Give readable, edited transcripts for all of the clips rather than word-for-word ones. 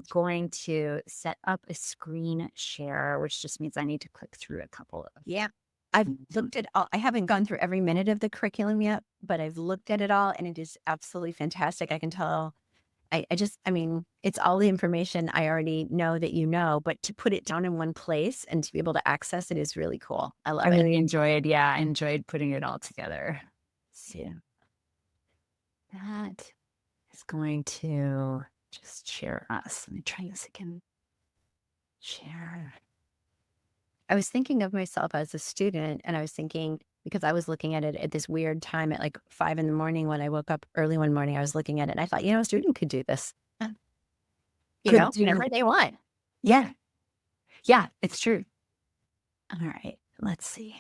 going to set up a screen share, which just means I need to click through a couple of. Yeah. I've looked at all, I haven't gone through every minute of the curriculum yet, but I've looked at it all and it is absolutely fantastic. I can tell. I mean, it's all the information I already know that you know, but to put it down in one place and to be able to access it is really cool. I I love it. really enjoyed, yeah, I enjoyed putting it all together. So that is going to just share us. Let me try this again. Share. I was thinking of myself as a student, and I was thinking, because I was looking at it at this weird time at like 5 in the morning when I woke up early one morning, I was looking at it and I thought, a student could do this, Could do, whenever they want. yeah, yeah, it's true. All right, let's see.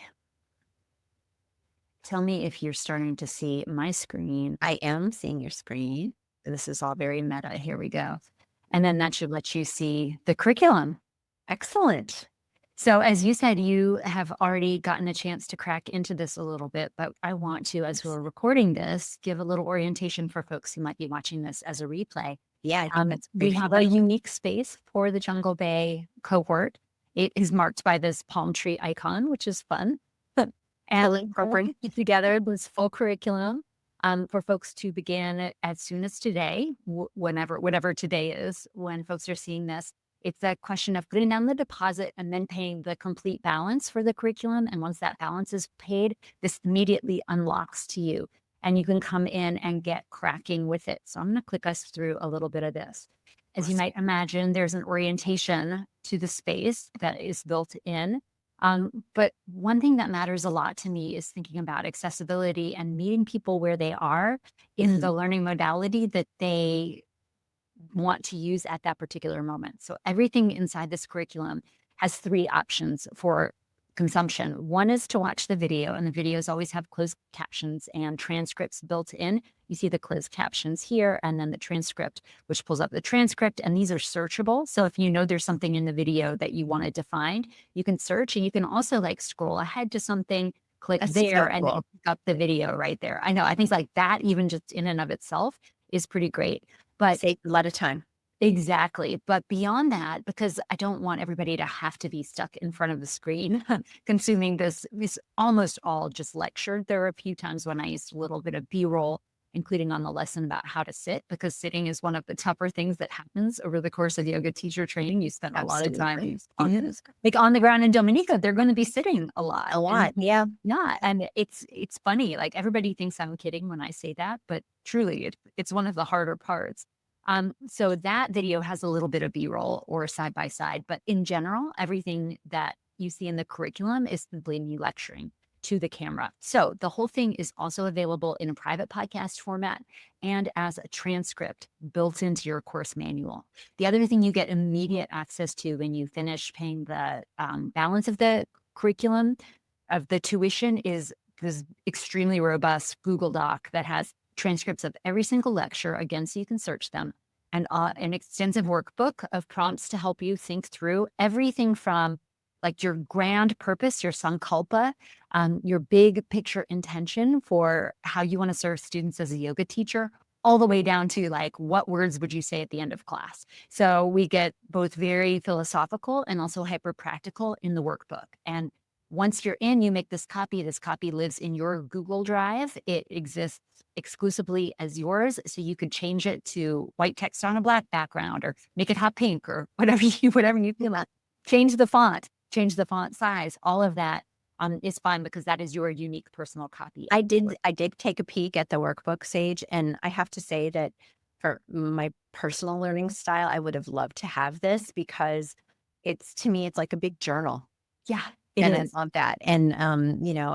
Tell me if you're starting to see my screen. I am seeing your screen. This is all very meta. Here we go. And then that should let you see the curriculum. Excellent. So as you said, you have already gotten a chance to crack into this a little bit, but I want to, as we're recording this, give a little orientation for folks who might be watching this as a replay. Yeah, I think that's We great. have a unique space for the Jungle Bay cohort. It is marked by this palm tree icon, which is fun. And incorporating together this full curriculum for folks to begin as soon as today, whatever today is, when folks are seeing this. It's a question of putting down the deposit and then paying the complete balance for the curriculum. And once that balance is paid, this immediately unlocks to you and you can come in and get cracking with it. So I'm going to click us through a little bit of this. As you might imagine, there's an orientation to the space that is built in. But one thing that matters a lot to me is thinking about accessibility and meeting people where they are in the learning modality that they want to use at that particular moment. So everything inside this curriculum has 3 options for consumption. One is to watch the video, and the videos always have closed captions and transcripts built in. You see the closed captions here, and then the transcript, which pulls up the transcript, and these are searchable. So if you know there's something in the video that you wanted to find, you can search, and you can also like scroll ahead to something, click there, and it'll pick up the video right there. I know, I think like that, even just in and of itself, is pretty great. But save a lot of time. exactly. But beyond that, because I don't want everybody to have to be stuck in front of the screen consuming this, is almost all just lectured. There are a few times when I used a little bit of B-roll, including on the lesson about how to sit, because sitting is one of the tougher things that happens over the course of yoga teacher training. You spend a lot of time like on the ground in Dominica. They're going to be sitting a lot. Yeah. Yeah. And it's funny. Like everybody thinks I'm kidding when I say that, but truly it's one of the harder parts. So that video has a little bit of B-roll or side by side, but in general, everything that you see in the curriculum is simply me lecturing to the camera. So the whole thing is also available in a private podcast format and as a transcript built into your course manual. The other thing you get immediate access to when you finish paying the balance of the curriculum, of the tuition, is this extremely robust Google Doc that has transcripts of every single lecture, again, so you can search them, and an extensive workbook of prompts to help you think through everything from like your grand purpose, your sankalpa, your big picture intention for how you want to serve students as a yoga teacher, all the way down to like, what words would you say at the end of class? So we get both very philosophical and also hyper practical in the workbook. And once you're in, you make this copy. This copy lives in your Google Drive. It exists exclusively as yours. So you could change it to white text on a black background, or make it hot pink, or whatever you feel like. Change the font size, all of that is fine, because that is your unique personal copy. I did take a peek at the workbook, Sage, and I have to say that for my personal learning style, I would have loved to have this, because to me, it's like a big journal. Yeah. And I love that. And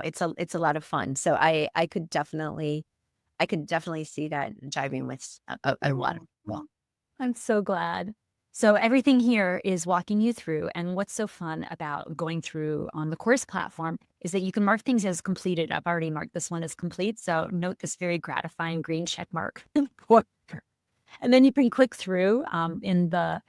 it's a lot of fun. So I could definitely see that jiving with a lot of people. I'm so glad. So everything here is walking you through. And what's so fun about going through on the course platform is that you can mark things as completed. I've already marked this one as complete. So note this very gratifying green check mark. And then you can click through in the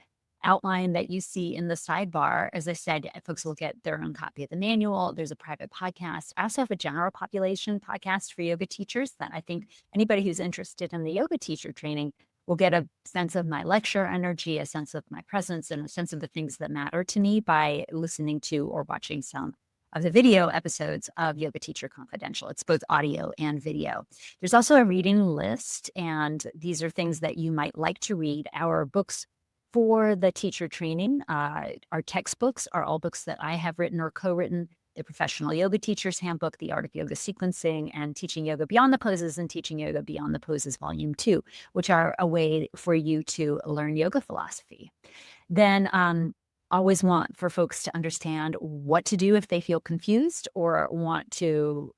outline that you see in the sidebar. As I said, folks will get their own copy of the manual. There's a private podcast. I also have a general population podcast for yoga teachers that I think anybody who's interested in the yoga teacher training will get a sense of my lecture energy, a sense of my presence, and a sense of the things that matter to me by listening to or watching some of the video episodes of Yoga Teacher Confidential. It's both audio and video. There's also a reading list, and these are things that you might like to read. Our books for the teacher training, our textbooks are all books that I have written or co-written. The Professional Yoga Teacher's Handbook, The Art of Yoga Sequencing, and Teaching Yoga Beyond the Poses and Teaching Yoga Beyond the Poses Volume 2, which are a way for you to learn yoga philosophy. Then always want for folks to understand what to do if they feel confused or want to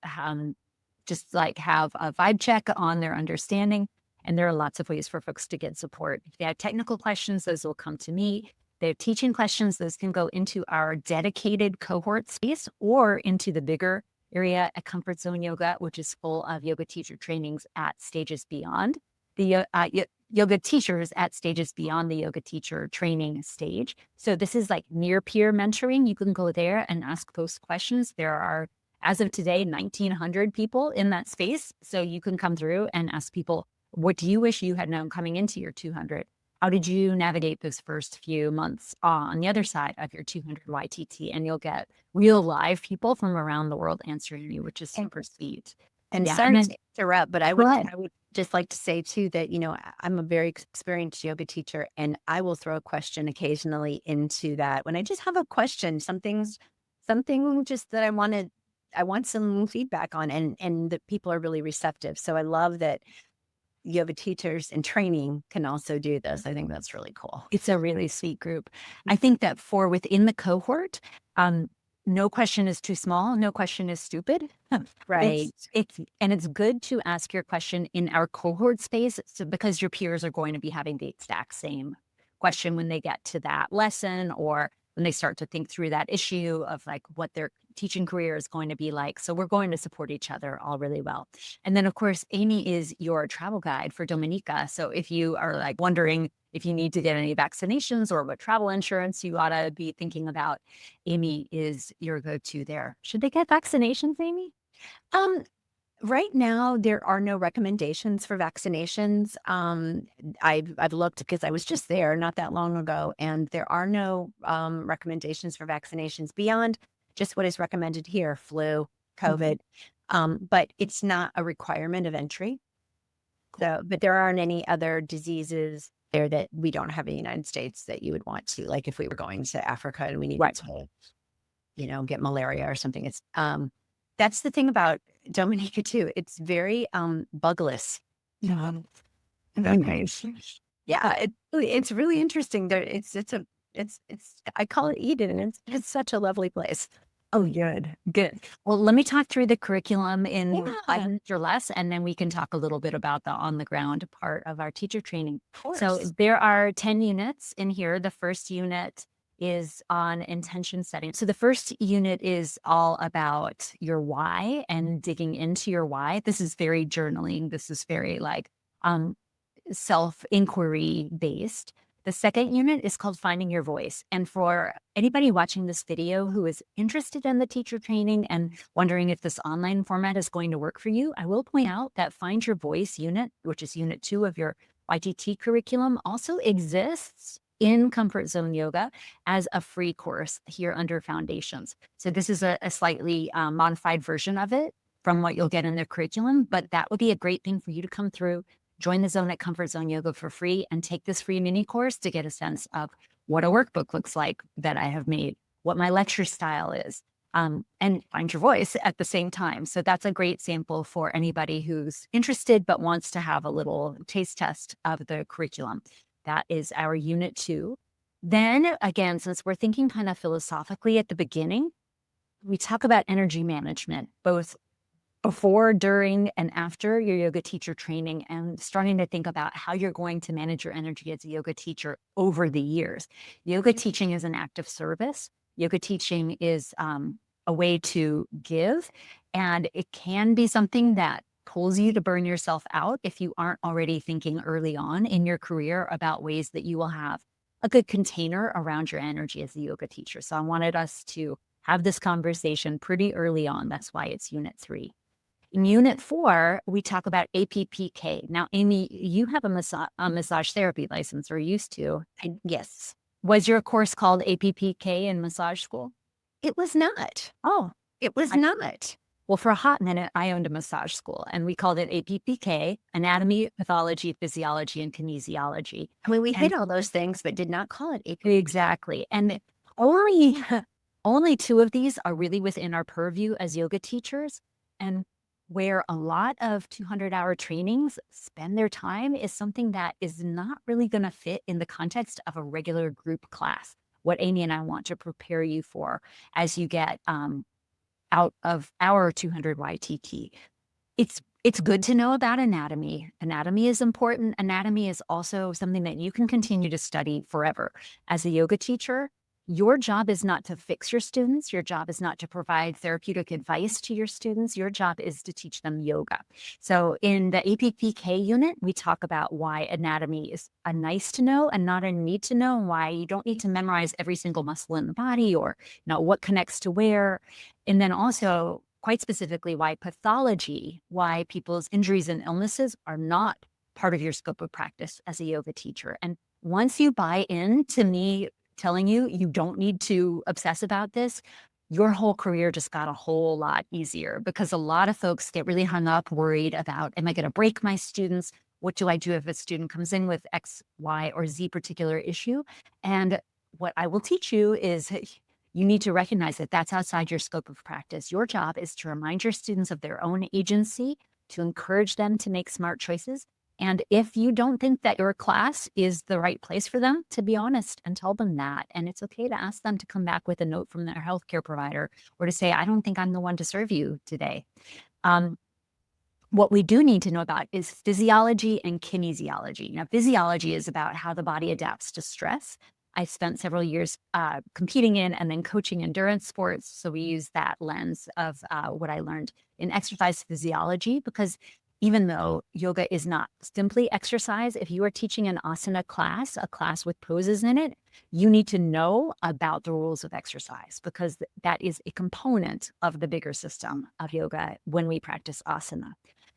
just like have a vibe check on their understanding. And there are lots of ways for folks to get support. If they have technical questions, those will come to me. They have teaching questions, those can go into our dedicated cohort space or into the bigger area at Comfort Zone Yoga, which is full of yoga teacher trainings at stages beyond the yoga teachers at stages beyond the yoga teacher training stage. So this is like near peer mentoring. You can go there and ask those questions. There are, as of today, 1,900 people in that space. So you can come through and ask people, what do you wish you had known coming into your 200? How did you navigate those first few months on the other side of your 200 YTT? And you'll get real live people from around the world answering you, which is super sweet. And Yeah. sorry And then, to interrupt, but I go would ahead. just like to say too that, I'm a very experienced yoga teacher, and I will throw a question occasionally into that when I just have a question, something just that I want some feedback on, and that people are really receptive. So I love that yoga teachers in training can also do this. I think that's really cool. It's a really sweet group. I think that for within the cohort, no question is too small. No question is stupid. Right. It's good to ask your question in our cohort space, so because your peers are going to be having the exact same question when they get to that lesson or when they start to think through that issue of like what their teaching career is going to be like. So we're going to support each other all really well. And then of course, Amy is your travel guide for Dominica. So if you are like wondering if you need to get any vaccinations or what travel insurance you ought to be thinking about, Amy is your go-to there. Should they get vaccinations, Amy? Um, Right now, there are no recommendations for vaccinations. I've looked because I was just there not that long ago, and there are no recommendations for vaccinations beyond just what is recommended here: flu, Mhm. COVID. But it's not a requirement of entry. So, but there aren't any other diseases there that we don't have in the United States that you would want to, like if we were going to Africa and we needed Right. to, get malaria or something. It's that's the thing about Dominica too. It's very bugless. Yeah. Very nice. Yeah, it's really interesting. There, it's I call it Eden, and it's such a lovely place. Oh, good. Good. Well, let me talk through the curriculum in 5 minutes or less, and then we can talk a little bit about the on the ground part of our teacher training. Of So course. there are 10 units in here. The first unit is on intention setting. So the first unit is all about your why and digging into your why. This is very journaling. This is very like um self inquiry based. The second unit is called Finding Your Voice. And for anybody watching this video who is interested in the teacher training and wondering if this online format is going to work for you, I will point out that Find Your Voice unit, which is unit 2 of your YTT curriculum, also exists in Comfort Zone Yoga as a free course here under Foundations. So this is a slightly modified version of it from what you'll get in the curriculum, but that would be a great thing for you to come through, join the zone at Comfort Zone Yoga for free, and take this free mini course to get a sense of what a workbook looks like that I have made, what my lecture style is, and find your voice at the same time. So that's a great sample for anybody who's interested but wants to have a little taste test of the curriculum. That is our unit 2. Then again, since we're thinking kind of philosophically at the beginning, we talk about energy management, both before, during, and after your yoga teacher training, and starting to think about how you're going to manage your energy as a yoga teacher over the years. Yoga teaching is an act of service. Yoga teaching is a way to give, and it can be something that pulls you to burn yourself out if you aren't already thinking early on in your career about ways that you will have a good container around your energy as a yoga teacher. So I wanted us to have this conversation pretty early on. That's why it's unit 3. In Unit 4, we talk about APPK. Now, Amy, you have a massage therapy license, or used to. Yes, Was your course called APPK in massage school? it was not. Oh, It was I, not. well, for a hot minute, I owned a massage school, and we called it APPK, Anatomy, Pathology, Physiology, and Kinesiology. I mean, we hit And all those things, but did not call it AP. exactly. And only only two of these are really within our purview as yoga teachers. And where a lot of 200-hour trainings spend their time is something that is not really going to fit in the context of a regular group class. What Amy and I want to prepare you for as you get out of our 200 YTT. It's good to know about anatomy. Anatomy is important. Anatomy is also something that you can continue to study forever. As a yoga teacher, your job is not to fix your students. Your job is not to provide therapeutic advice to your students. Your job is to teach them yoga. So in the APPK unit, we talk about why anatomy is a nice to know and not a need to know, and why you don't need to memorize every single muscle in the body, or what connects to where. And then also, quite specifically, why pathology, why people's injuries and illnesses are not part of your scope of practice as a yoga teacher. And once you buy into me telling you you don't need to obsess about this, your whole career just got a whole lot easier, because a lot of folks get really hung up, worried about, am I going to break my students? What do I do if a student comes in with X, Y, or Z particular issue? And what I will teach you is you need to recognize that that's outside your scope of practice. Your job is to remind your students of their own agency, to encourage them to make smart choices. And if you don't think that your class is the right place for them, to be honest and tell them that. And it's okay to ask them to come back with a note from their healthcare provider, or to say, I don't think I'm the one to serve you today. What we do need to know about is physiology and kinesiology. Now, physiology is about how the body adapts to stress. I spent several years competing in and then coaching endurance sports. So we use that lens of what I learned in exercise physiology, because even though yoga is not simply exercise, if you are teaching an asana class, a class with poses in it, you need to know about the rules of exercise, because that is a component of the bigger system of yoga when we practice asana.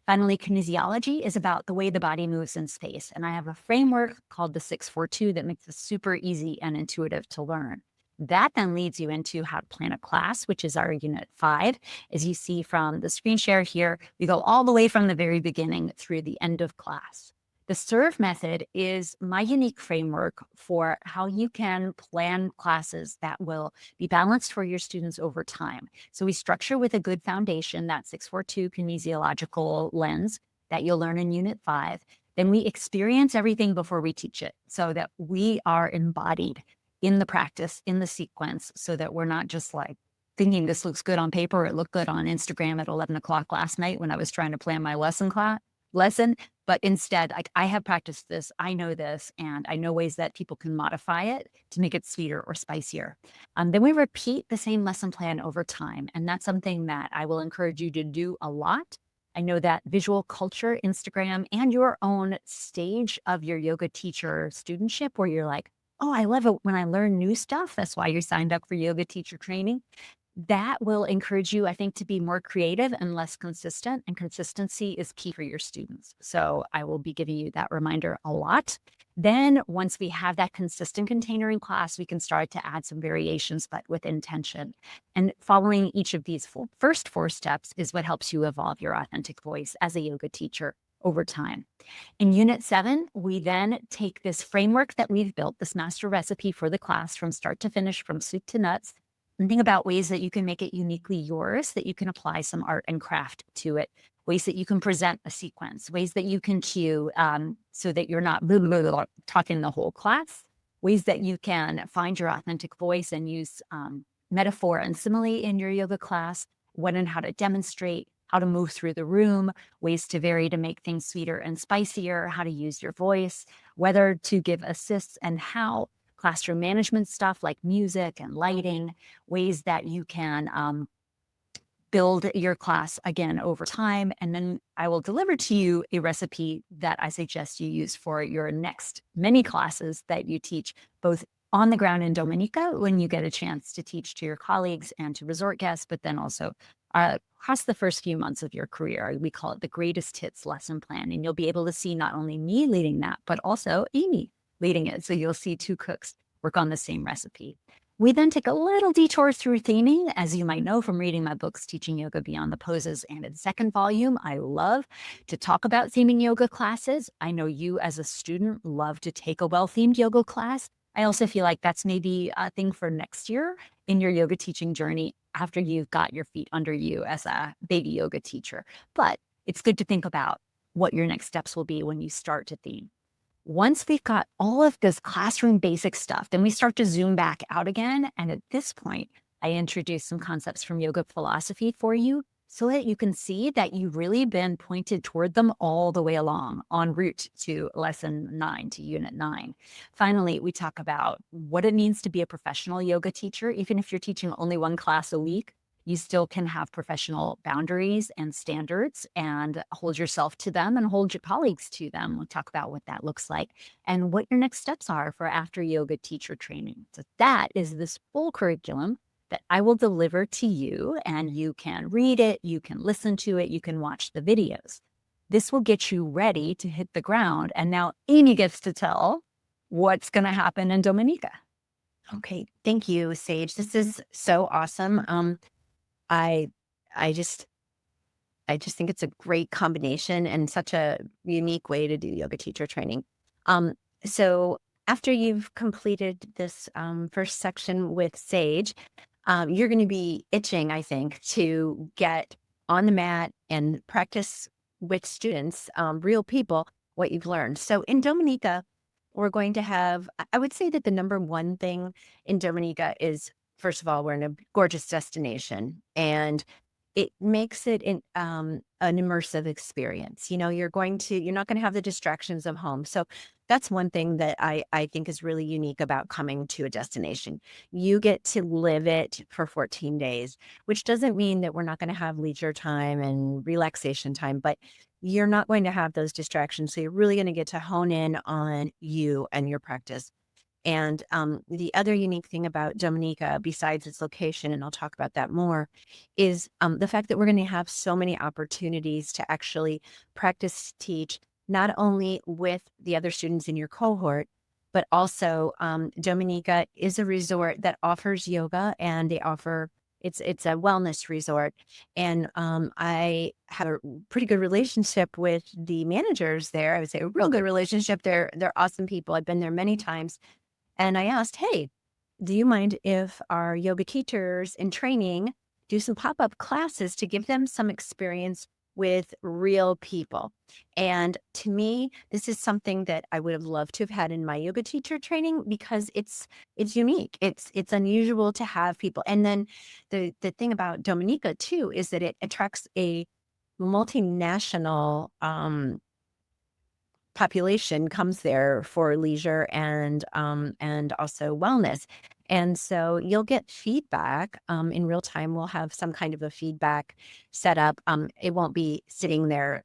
Finally, kinesiology is about the way the body moves in space. And I have a framework called the 642 that makes it super easy and intuitive to learn. That then leads you into how to plan a class, which is our unit 5. As you see from the screen share here, we go all the way from the very beginning through the end of class. The S.E.R.V.E method is my unique framework for how you can plan classes that will be balanced for your students over time. So we structure with a good foundation, that 642 kinesiological lens that you'll learn in Unit 5. Then we experience everything before we teach it, so that we are embodied in the practice, in the sequence, so that we're not just like thinking this looks good on paper. It looked good on Instagram at 11 o'clock last night when I was trying to plan my lesson. But instead, like, I have practiced this, I know this, and I know ways that people can modify it to make it sweeter or spicier. Then we repeat the same lesson plan over time. And that's something that I will encourage you to do a lot. I know that visual culture, Instagram, and your own stage of your yoga teacher studentship, where you're like, oh, I love it when I learn new stuff. That's why you signed up for yoga teacher training. That will encourage you, I think, to be more creative and less consistent. And consistency is key for your students. So I will be giving you that reminder a lot. Then once we have that consistent container in class, we can start to add some variations, but with intention. And following each of these first 4 steps is what helps you evolve your authentic voice as a yoga teacher over time. In Unit 7, we then take this framework that we've built, this master recipe for the class from start to finish, from soup to nuts, and think about ways that you can make it uniquely yours, that you can apply some art and craft to it, ways that you can present a sequence, ways that you can cue so that you're not blah, blah, blah, talking the whole class, ways that you can find your authentic voice and use metaphor and simile in your yoga class, when and how to demonstrate, how to move through the room, ways to vary to make things sweeter and spicier, how to use your voice, whether to give assists and how, classroom management stuff like music and lighting, ways that you can build your class again over time. And then I will deliver to you a recipe that I suggest you use for your next many classes that you teach, both on the ground in Dominica when you get a chance to teach to your colleagues and to resort guests, but then also across the first few months of your career. We call it the greatest hits lesson plan. And you'll be able to see not only me leading that, but also Amy leading it. So you'll see two cooks work on the same recipe. We then take a little detour through theming. As you might know from reading my books, Teaching Yoga Beyond the Poses and its second volume, I love to talk about theming yoga classes. I know you as a student love to take a well-themed yoga class. I also feel like that's maybe a thing for next year in your yoga teaching journey after you've got your feet under you as a baby yoga teacher. But it's good to think about what your next steps will be when you start to theme. Once we've got all of this classroom basic stuff, then we start to zoom back out again. And at this point, I introduce some concepts from yoga philosophy for you so that you can see that you've really been pointed toward them all the way along en route to lesson 9, to unit 9. Finally, we talk about what it means to be a professional yoga teacher. Even if you're teaching only one class a week, you still can have professional boundaries and standards and hold yourself to them and hold your colleagues to them. We'll talk about what that looks like and what your next steps are for after yoga teacher training. So that is this full curriculum that I will deliver to you, and you can read it, you can listen to it, you can watch the videos. This will get you ready to hit the ground. And now Amy gets to tell what's going to happen in Dominica. Okay. Thank you, Sage. This is so awesome. I I just I just think it's a great combination and such a unique way to do yoga teacher training. Um, so after you've completed this first section with Sage, you're going to be itching, I think, to get on the mat and practice with students, real people, what you've learned. So in Dominica, we're going to have, I would say that the number one thing in Dominica is, first of all, we're in a gorgeous destination, and it makes it an immersive experience. You know, you're not going to have the distractions of home. So that's one thing that I think is really unique about coming to a destination. You get to live it for 14 days, which doesn't mean that we're not going to have leisure time and relaxation time, but you're not going to have those distractions. So you're really going to get to hone in on you and your practice. And the other unique thing about Dominica, besides its location, and I'll talk about that more, is the fact that we're going to have so many opportunities to actually practice teach, not only with the other students in your cohort, but also Dominica is a resort that offers yoga, and they offer it's a wellness resort. And I have a pretty good relationship with the managers there. I would say a real good relationship. They're awesome people. I've been there many times. And I asked, hey, do you mind if our yoga teachers in training do some pop-up classes to give them some experience with real people? And to me, this is something that I would have loved to have had in my yoga teacher training, because it's unique. It's unusual to have people. And then the thing about Dominica too is that it attracts a multinational population comes there for leisure and also wellness. And so you'll get feedback in real time. We'll have some kind of a feedback set up. It won't be sitting there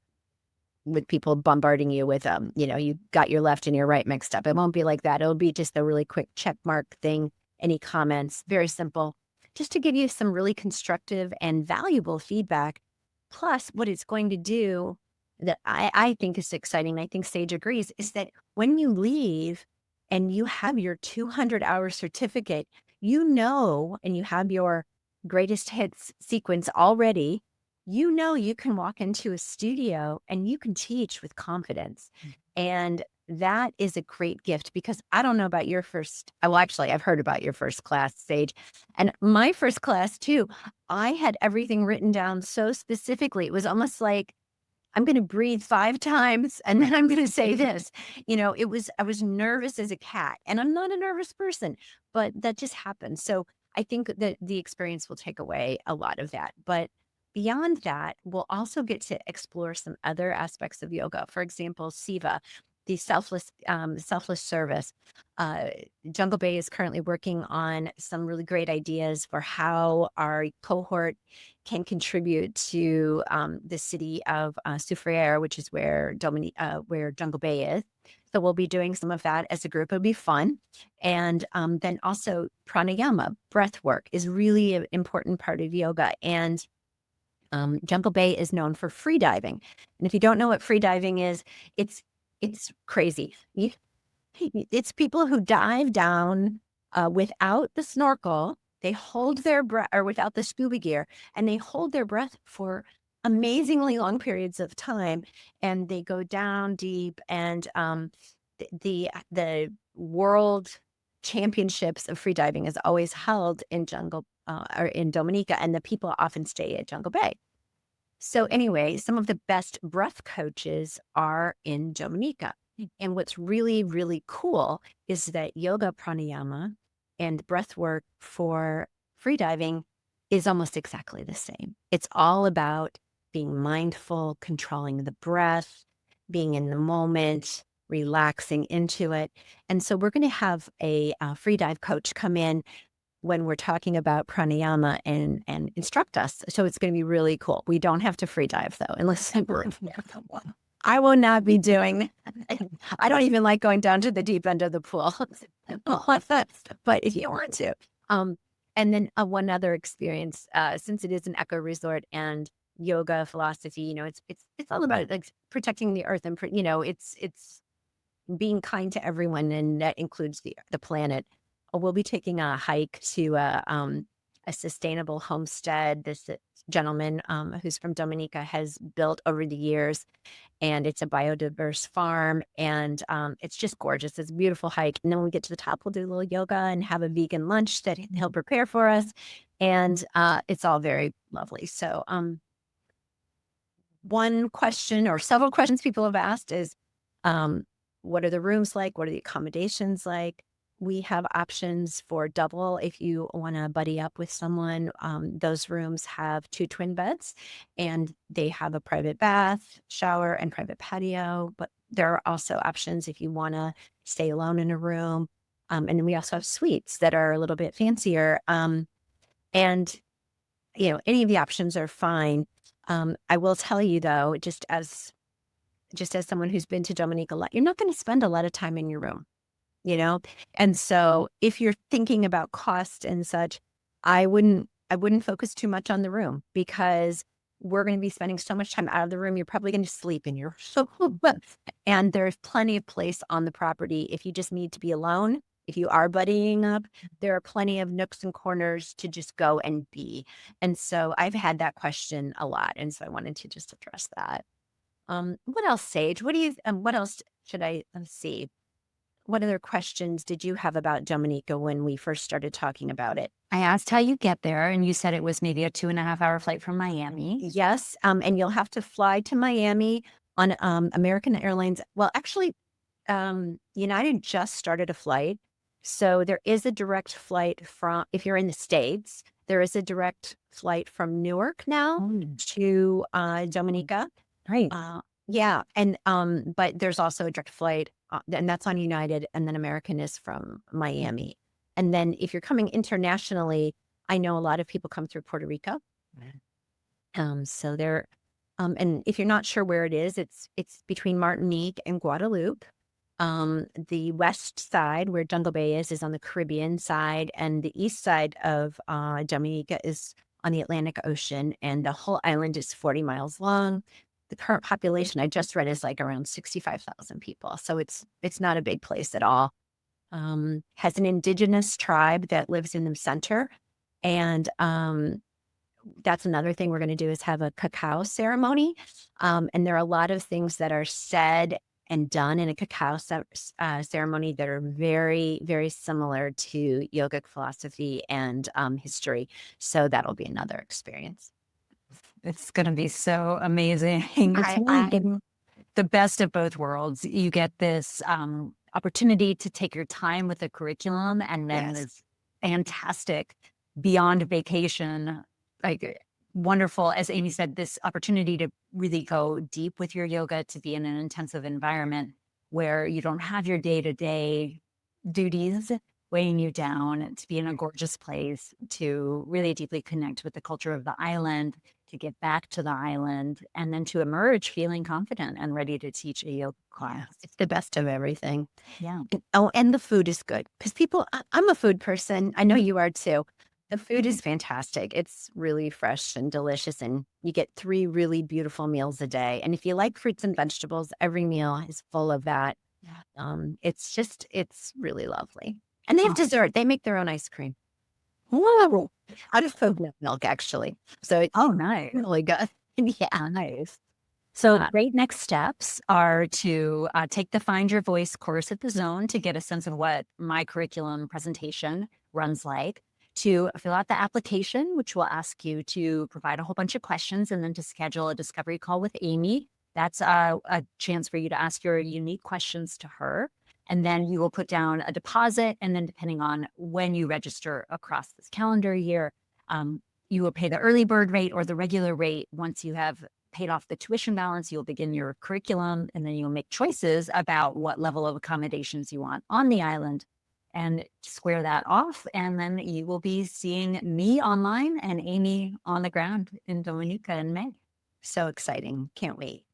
with people bombarding you with, you got your left and your right mixed up. It won't be like that. It'll be just a really quick check mark thing. Any comments, very simple, just to give you some really constructive and valuable feedback. Plus, what it's going to do that I think is exciting, I think Sage agrees, is that when you leave and you have your 200-hour certificate, and you have your greatest hits sequence already, you can walk into a studio and you can teach with confidence. And that is a great gift, because I don't know about your first, well, actually, I've heard about your first class, Sage. And my first class too, I had everything written down so specifically. It was almost like, I'm going to breathe 5 times and then I'm going to say this. I was nervous as a cat, and I'm not a nervous person, but that just happened. So I think that the experience will take away a lot of that. But beyond that, we'll also get to explore some other aspects of yoga. For example, Siva, the selfless service. Uh, Jungle Bay is currently working on some really great ideas for how our cohort can contribute to the city of S.E.R.V.E, which is where Jungle Bay is. So we'll be doing some of that as a group. It'll be fun. And then also pranayama, breath work, is really an important part of yoga. And Jungle Bay is known for free diving. And if you don't know what free diving is, it's crazy. It's people who dive down without the snorkel. They hold their breath, or without the scuba gear, and they hold their breath for amazingly long periods of time. And they go down deep. And the world championships of free diving is always held in or in Dominica, and the people often stay at Jungle Bay. So anyway, some of the best breath coaches are in Dominica. And what's really, really cool is that yoga pranayama and breath work for freediving is almost exactly the same. It's all about being mindful, controlling the breath, being in the moment, relaxing into it. And so we're going to have a free dive coach come in when we're talking about pranayama and instruct us. So it's going to be really cool. We don't have to free dive though, unless I will not be doing. I don't even like going down to the deep end of the pool. But if you want to, and then one other experience, since it is an eco resort and yoga philosophy, it's all about like protecting the earth and it's being kind to everyone, and that includes the planet. We'll be taking a hike to a sustainable homestead. This gentleman who's from Dominica has built over the years, and it's a biodiverse farm, and it's just gorgeous. It's a beautiful hike. And then when we get to the top, we'll do a little yoga and have a vegan lunch that he'll prepare for us. And it's all very lovely. So one question or several questions people have asked is, what are the rooms like? What are the accommodations like? We have options for double if you want to buddy up with someone. Those rooms have 2 twin beds, and they have a private bath, shower, and private patio. But there are also options if you want to stay alone in a room. And then we also have suites that are a little bit fancier. And any of the options are fine. I will tell you though, just as someone who's been to Dominica a lot, you're not going to spend a lot of time in your room. And so if you're thinking about cost and such, I wouldn't focus too much on the room, because we're going to be spending so much time out of the room. You're probably going to sleep in your and there's plenty of place on the property. If you just need to be alone, if you are buddying up, there are plenty of nooks and corners to just go and be. And so I've had that question a lot, and so I wanted to just address that. What else, Sage? What else should I see? What other questions did you have about Dominica when we first started talking about it? I asked how you get there, and you said it was maybe a 2.5-hour flight from Miami. Yes, and you'll have to fly to Miami on American Airlines. Well, actually, United just started a flight. So there is a direct flight if you're in the States, there is a direct flight from Newark now to Dominica. Right. Yeah. And but there's also a direct flight, and that's on United, and then American is from Miami. And then if you're coming internationally, I know a lot of people come through Puerto Rico. So they're and if you're not sure where it is, it's between Martinique and Guadeloupe. The west side, where Jungle Bay is on the Caribbean side, and the east side of Dominica is on the Atlantic Ocean, and the whole island is 40 miles long. The current population, I just read, is like around 65,000 people. So it's not a big place at all. Has an indigenous tribe that lives in the center. And that's another thing we're going to do, is have a cacao ceremony. And there are a lot of things that are said and done in a cacao ceremony that are very, very similar to yogic philosophy and history. So that'll be another experience. It's going to be so amazing. The best of both worlds. You get this opportunity to take your time with the curriculum, and then this fantastic beyond vacation, like wonderful, as Amy said, this opportunity to really go deep with your yoga, to be in an intensive environment where you don't have your day-to-day duties weighing you down, to be in a gorgeous place, to really deeply connect with the culture of the island, to get back to the island, and then to emerge feeling confident and ready to teach a yoga class. It's the best of everything. Yeah. And the food is good, because I'm a food person. I know you are too. The food is fantastic. It's really fresh and delicious, and you get 3 really beautiful meals a day, and if you like fruits and vegetables, every meal is full of that. Yeah. It's really lovely. And they have Oh, dessert. They make their own ice cream. Wow. Out of coconut milk, actually. So it's oh, nice. really good. Yeah. Nice. So, Uh, great next steps are to take the Find Your Voice course at the Zone to get a sense of what my curriculum presentation runs like, to fill out the application, which will ask you to provide a whole bunch of questions, and then to schedule a discovery call with Amy. That's a chance for you to ask your unique questions to her. And then you will put down a deposit. And then, depending on when you register across this calendar year, um, you will pay the early bird rate or the regular rate. Once you have paid off the tuition balance, you'll begin your curriculum, and then you'll make choices about what level of accommodations you want on the island and square that off. And then you will be seeing me online and Amy on the ground in Dominica in May. so exciting. Can't wait.